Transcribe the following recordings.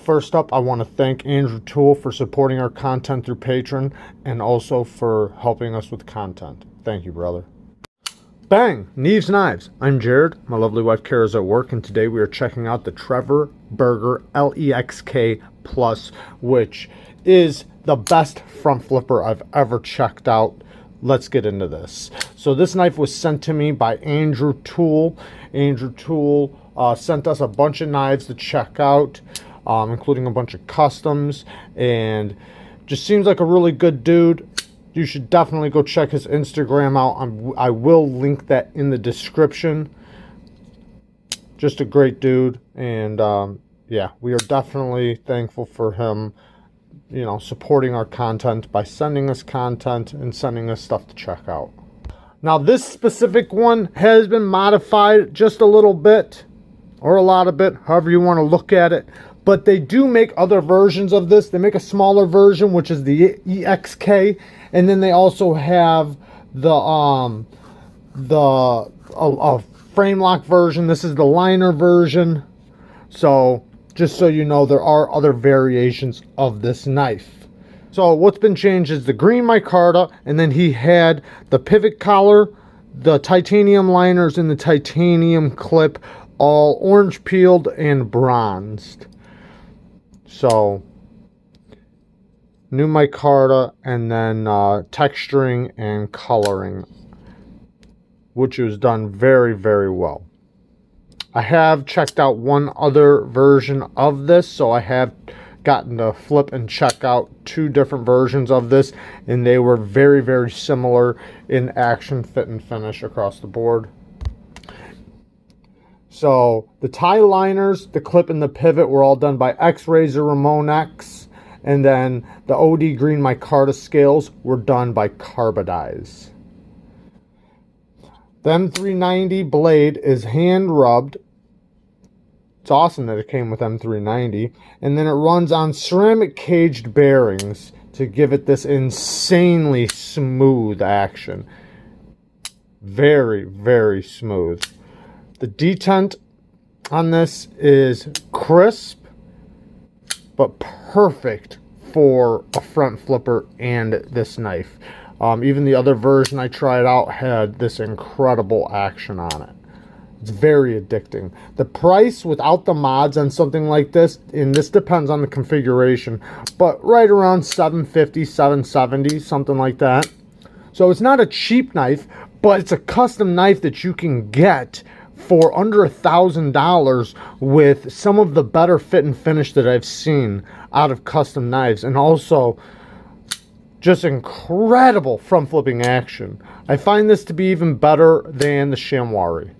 First up, I want to thank Andrew Toole for supporting our content through Patreon and also for helping us with content. Thank you, brother. Bang! Neeves Knives. I'm Jared. My lovely wife Kara's at work, and today we are checking out the Trevor Burger L.E.X.K Plus, which is the best front flipper I've ever checked out. Let's get into this. So this knife was sent to me by Andrew Toole. Andrew Toole sent us a bunch of knives to check out, including a bunch of customs, and just seems like a really good dude. You should definitely go check his Instagram out. I will link that in the description. Just a great dude, and yeah, we are definitely thankful for him, you know, supporting our content by sending us content and sending us stuff to check out. Now, this specific one has been modified just a little bit, or a lot of bit, however you want to look at it. But they do make other versions of this. They make a smaller version, which is the E.X.K, and then they also have the frame lock version. This is the liner version. So just so you know, there are other variations of this knife. So what's been changed is the green micarta, and then he had the pivot collar, the titanium liners, and the titanium clip, all orange peeled and bronzed. So new micarta, and then texturing and coloring, which was done very, very well. I have checked out one other version of this, so I have gotten to flip and check out two different versions of this, and they were very, very similar in action, fit, and finish across the board. So the tie liners, the clip, and the pivot were all done by X-Razor Ramon X, and then the OD green micarta scales were done by Carbodize. The M390 blade is hand rubbed. It's awesome that it came with M390, and then it runs on ceramic caged bearings to give it this insanely smooth action. Very, very smooth. The detent on this is crisp, but perfect for a front flipper and this knife. Even the other version I tried out had this incredible action on it. It's very addicting. The price without the mods on something like this, and this depends on the configuration, but right around $750, $770, something like that. So it's not a cheap knife, but it's a custom knife that you can get for under $1,000 with some of the better fit and finish that I've seen out of custom knives, and also just incredible front flipping action. I find this to be even better than the Shamwari.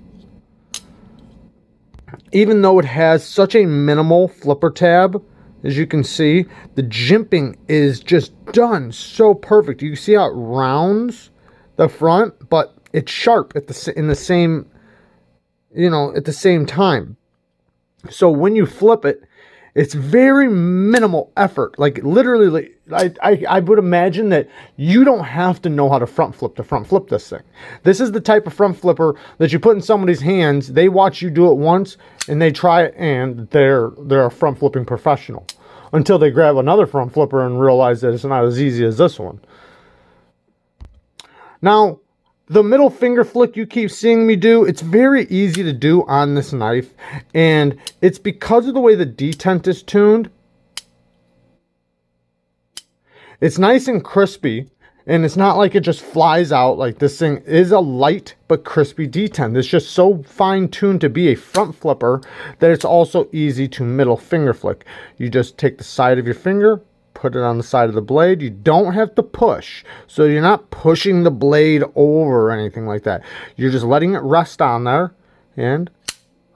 Even though it has such a minimal flipper tab, as you can see, the jimping is just done so perfect. You can see how it rounds the front, but it's sharp at in the same, you know, at the same time. So when you flip it, it's very minimal effort. Like literally, I would imagine that you don't have to know how to front flip this thing. This is the type of front flipper that you put in somebody's hands. They watch you do it once and they try it, and they're a front flipping professional until they grab another front flipper and realize that it's not as easy as this one. Now, the middle finger flick you keep seeing me do, it's very easy to do on this knife, and it's because of the way the detent is tuned. It's nice and crispy, and it's not like it just flies out. Like, this thing is a light but crispy detent. It's just so fine-tuned to be a front flipper that it's also easy to middle finger flick. You just take the side of your finger, put it on the side of the blade. You don't have to push, so you're not pushing the blade over or anything like that. You're just letting it rest on there, and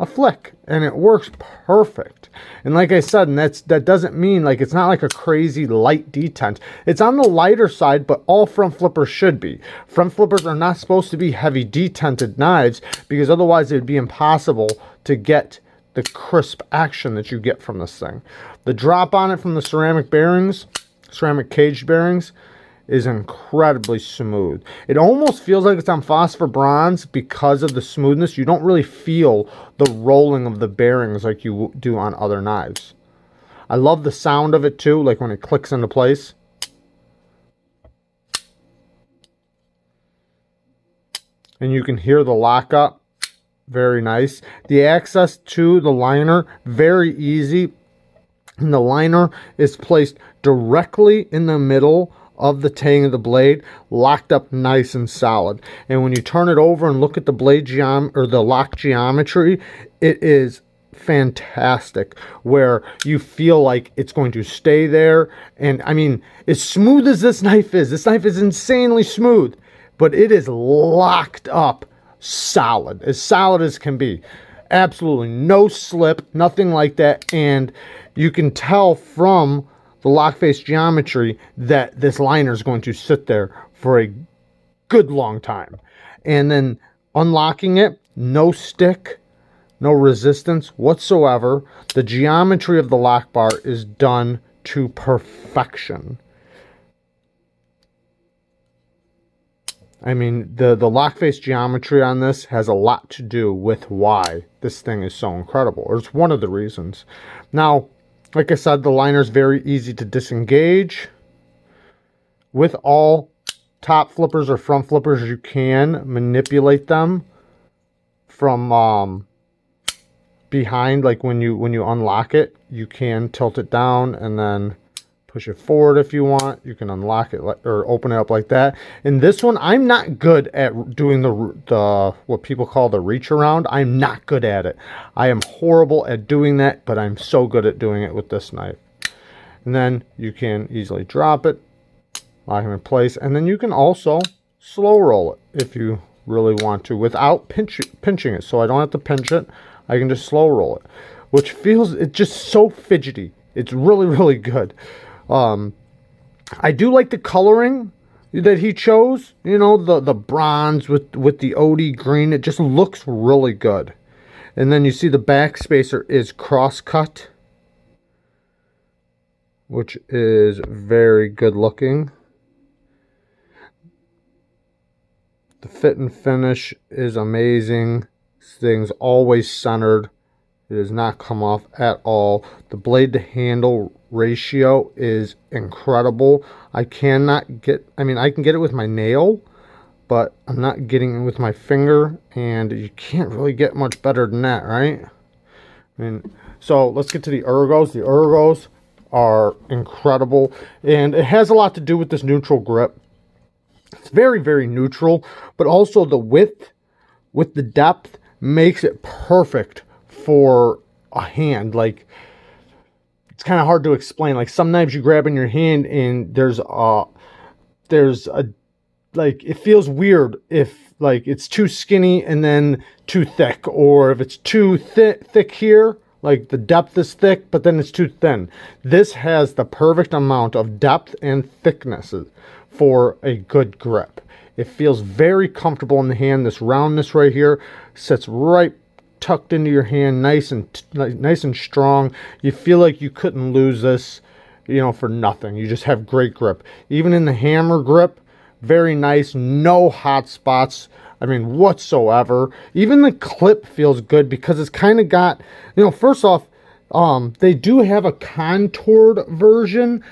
a flick, and it works perfect. And like I said, and that doesn't mean, like, it's not like a crazy light detent. It's on the lighter side, but all front flippers should be. Front flippers are not supposed to be heavy detented knives, because otherwise it would be impossible to get the crisp action that you get from this thing. The drop on it from the ceramic bearings, ceramic caged bearings, is incredibly smooth. It almost feels like it's on phosphor bronze because of the smoothness. You don't really feel the rolling of the bearings like you do on other knives. I love the sound of it too, like when it clicks into place. And you can hear the lockup. Very nice. The access to the liner, very easy. And the liner is placed directly in the middle of the tang of the blade, locked up nice and solid. And when you turn it over and look at the blade the lock geometry, it is fantastic, where you feel like it's going to stay there. And I mean, as smooth as this knife is insanely smooth, but it is locked up solid as can be. Absolutely no slip, nothing like that. And you can tell from the lock face geometry that this liner is going to sit there for a good long time. And then unlocking it, no stick, no resistance whatsoever. The geometry of the lock bar is done to perfection. I mean, the lock face geometry on this has a lot to do with why this thing is so incredible. Or it's one of the reasons. Now, like I said, the liner is very easy to disengage. With all top flippers or front flippers, you can manipulate them from behind. Like when you unlock it, you can tilt it down and then push it forward if you want. You can unlock it or open it up like that. In this one, I'm not good at doing the what people call the reach around. I'm not good at it. I am horrible at doing that, but I'm so good at doing it with this knife. And then you can easily drop it, lock it in place, and then you can also slow roll it if you really want to without pinching it. So I don't have to pinch it. I can just slow roll it, which feels, it's just so fidgety. It's really, really good. I do like the coloring that he chose. You know, the bronze with the OD green. It just looks really good. And then you see the back spacer is cross-cut, which is very good looking. The fit and finish is amazing. This thing's always centered. It does not come off at all. The blade to handle ratio is incredible. I cannot get, I mean, I can get it with my nail, but I'm not getting it with my finger, and you can't really get much better than that, right? I mean, so let's get to the ergos. The ergos are incredible, and it has a lot to do with this neutral grip. It's very, very neutral, but also the width with the depth makes it perfect for a hand. Like, it's kind of hard to explain. Like, some knives you grab in your hand and there's a like, it feels weird if like it's too skinny and then too thick, or if it's too thick here, like the depth is thick but then it's too thin. This has the perfect amount of depth and thickness for a good grip. It feels very comfortable in the hand. This roundness right here sits right tucked into your hand, nice and strong. You feel like you couldn't lose this, you know, for nothing. You just have great grip. Even in the hammer grip, very nice. No hot spots, I mean, whatsoever. Even the clip feels good because it's kind of got, you know, first off, they do have a contoured version,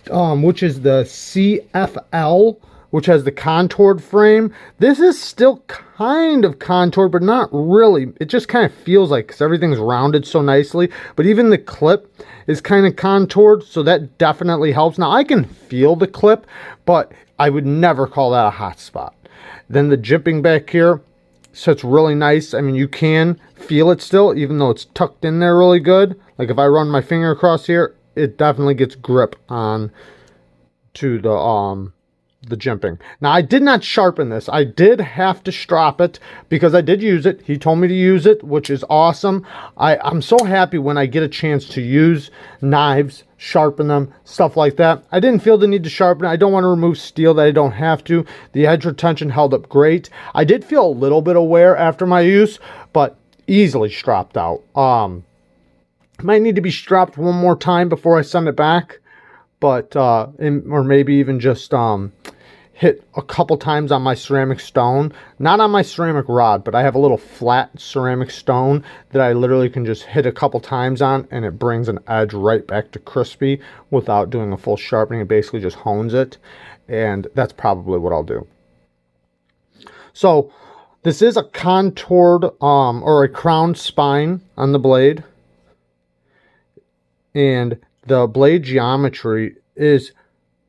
which is the CFL, which has the contoured frame. This is still kind of contoured, but not really. It just kind of feels like, because everything's rounded so nicely. But even the clip is kind of contoured, so that definitely helps. Now, I can feel the clip, but I would never call that a hot spot. Then the jimping back here sits really nice. I mean, you can feel it still, even though it's tucked in there really good. Like, if I run my finger across here, it definitely gets grip on to the jimping. Now, I did not sharpen this. I did have to strop it because I did use it. He told me to use it, which is awesome. I'm so happy when I get a chance to use knives, sharpen them, stuff like that. I didn't feel the need to sharpen it. I don't want to remove steel that I don't have to. The edge retention held up great. I did feel a little bit of wear after my use, but easily stropped out. Might need to be stropped one more time before I send it back, but or maybe even just hit a couple times on my ceramic stone, not on my ceramic rod, but I have a little flat ceramic stone that I literally can just hit a couple times on, and it brings an edge right back to crispy without doing a full sharpening. It basically just hones it, and that's probably what I'll do. So this is a contoured or a crowned spine on the blade, and the blade geometry is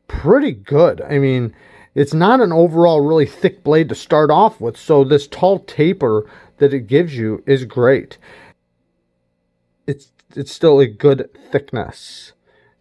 pretty good. I mean, it's not an overall really thick blade to start off with, so this tall taper that it gives you is great. It's still a good thickness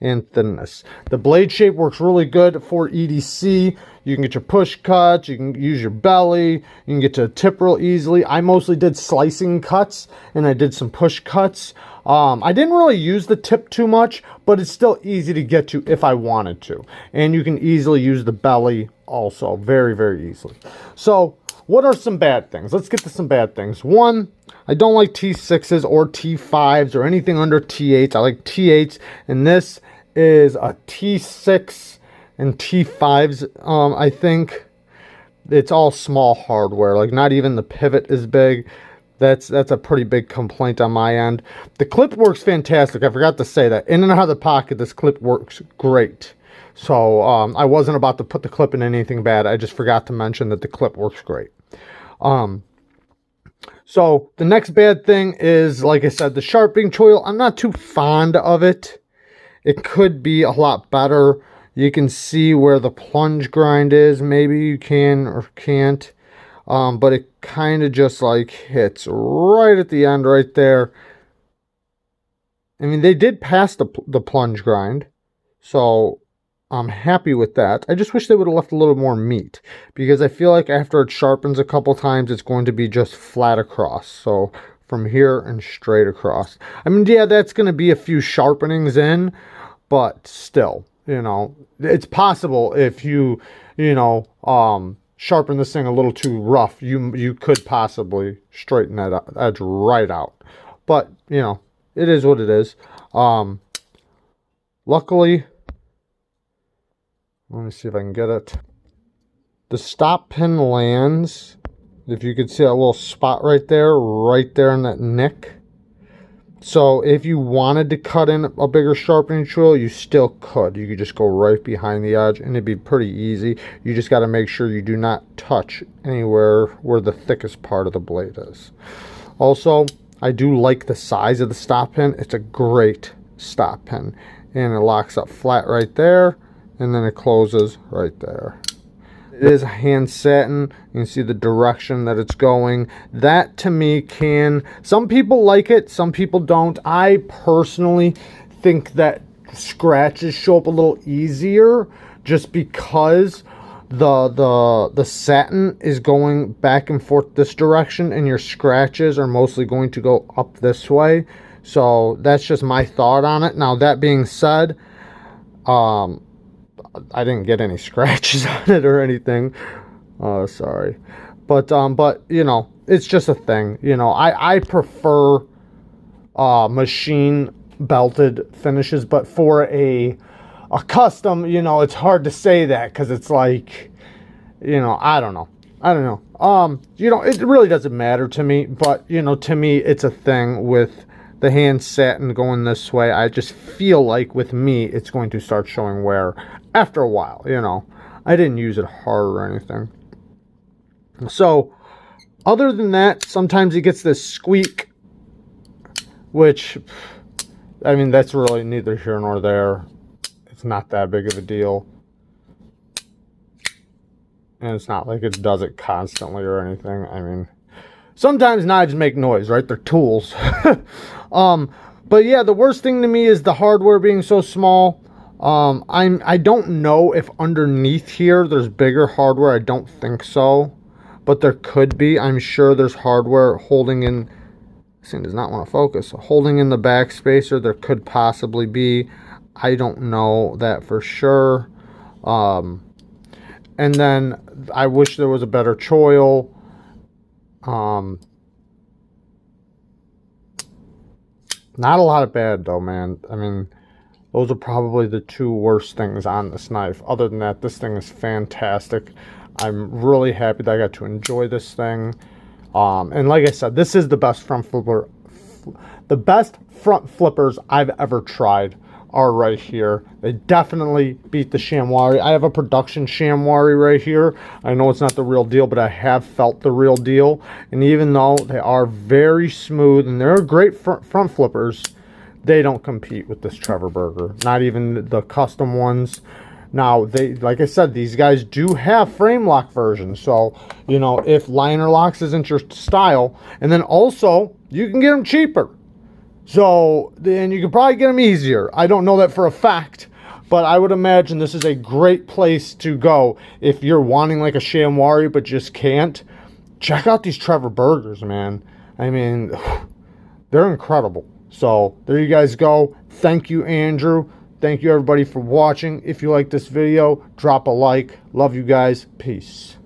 and thinness. The blade shape works really good for EDC. You can get your push cuts, you can use your belly, you can get to a tip real easily. I mostly did slicing cuts, and I did some push cuts. I didn't really use the tip too much, but it's still easy to get to if I wanted to. And you can easily use the belly also, very, very easily. So what are some bad things? Let's get to some bad things. One, I don't like T6s or T5s or anything under T8s. I like T8s, and this is a T6 and T5s. I think it's all small hardware, like not even the pivot is big. That's a pretty big complaint on my end. The clip works fantastic. I forgot to say that. In and out of the pocket, this clip works great. So I wasn't about to put the clip in anything bad. I just forgot to mention that the clip works great. So the next bad thing is, like I said, the sharpening choil. I'm not too fond of it. It could be a lot better. You can see where the plunge grind is. Maybe you can or can't. But it kind of just like hits right at the end right there. I mean, they did pass the plunge grind, so I'm happy with that. I just wish they would have left a little more meat, because I feel like after it sharpens a couple times, it's going to be just flat across. So from here and straight across. I mean, yeah, that's going to be a few sharpenings in, but still, you know, it's possible if you sharpen this thing a little too rough, you could possibly straighten that edge right out. But, you know, it is what it is. Luckily, let me see if I can get it. The stop pin lands, if you could see that little spot right there in that nick. So if you wanted to cut in a bigger sharpening tool, you still could. You could just go right behind the edge, and it'd be pretty easy. You just got to make sure you do not touch anywhere where the thickest part of the blade is. Also, I do like the size of the stop pin. It's a great stop pin, and it locks up flat right there, and then it closes right there. It is hand satin. You can see the direction that it's going. That to me can, some people like it, some people don't. I personally think that scratches show up a little easier just because the satin is going back and forth this direction, and your scratches are mostly going to go up this way. So that's just my thought on it. Now, that being said, I didn't get any scratches on it or anything. Sorry. But you know, it's just a thing. You know, I prefer machine belted finishes, but for a custom, you know, it's hard to say that, because it's like, you know, I don't know. You know, it really doesn't matter to me, but, you know, to me, it's a thing with the hand satin going this way. I just feel like with me, it's going to start showing wear after a while, you know. I didn't use it hard or anything. So, other than that, sometimes it gets this squeak, which, I mean, that's really neither here nor there. It's not that big of a deal. And it's not like it does it constantly or anything. I mean, sometimes knives make noise, right? They're tools. But yeah, the worst thing to me is the hardware being so small. I don't know if underneath here there's bigger hardware. I don't think so, but there could be. I'm sure there's hardware holding in. This thing does not want to focus. Holding in the backspacer, there could possibly be. I don't know that for sure. And then I wish there was a better choil. Not a lot of bad though, man. I mean, Those are probably the two worst things on this knife. Other than that, this thing is fantastic. I'm really happy that I got to enjoy this thing. And like I said, this is the best front flipper. The best front flippers I've ever tried are right here. They definitely beat the Shamwari. I have a production Shamwari right here. I know it's not the real deal, but I have felt the real deal. And even though they are very smooth and they're great front flippers, they don't compete with this Trevor Burger. Not even the custom ones. Now, they, like I said, these guys do have frame lock versions. So, you know, if liner locks isn't your style, and then also you can get them cheaper. So, then you can probably get them easier. I don't know that for a fact, but I would imagine this is a great place to go if you're wanting like a Shamwari but just can't. Check out these Trevor Burgers, man. I mean, they're incredible. So, there you guys go. Thank you, Andrew. Thank you, everybody, for watching. If you like this video, drop a like. Love you guys. Peace.